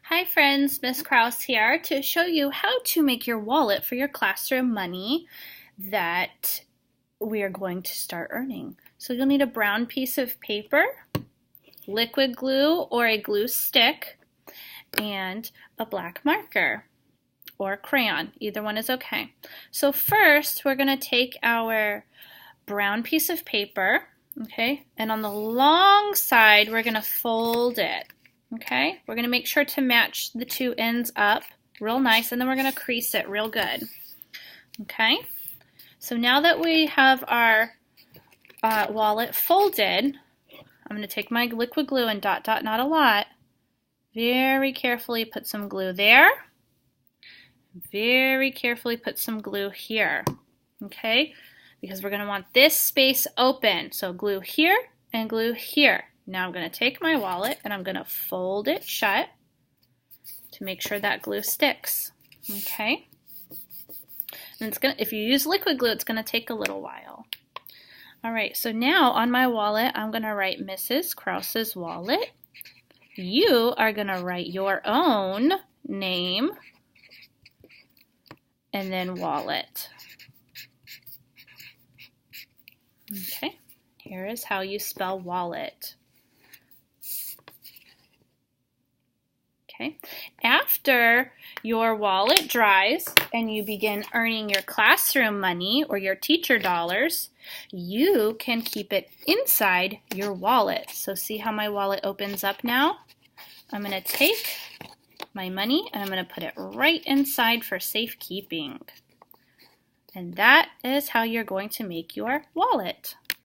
Hi friends, Miss Kraus here to show you how to make your wallet for your classroom money that we are going to start earning. So you'll need a brown piece of paper, liquid glue or a glue stick, and a black marker or crayon. Either one is okay. So first we're going to take our brown piece of paper, okay, and on the long side we're going to fold it. Okay, we're going to make sure to match the two ends up real nice, and then we're going to crease it real good. Okay, so now that we have our wallet folded, I'm going to take my liquid glue and dot, dot, not a lot. Very carefully put some glue there. Very carefully put some glue here. Okay, because we're going to want this space open. So glue here and glue here. Now I'm going to take my wallet and I'm going to fold it shut to make sure that glue sticks. Okay? And it's going to, if you use liquid glue, it's going to take a little while. All right, so now on my wallet, I'm going to write Mrs. Kraus's wallet. You are going to write your own name and then wallet. Okay, here is how you spell wallet. Okay. After your wallet dries and you begin earning your classroom money or your teacher dollars, you can keep it inside your wallet. So see how my wallet opens up now? I'm going to take my money and I'm going to put it right inside for safekeeping. And that is how you're going to make your wallet.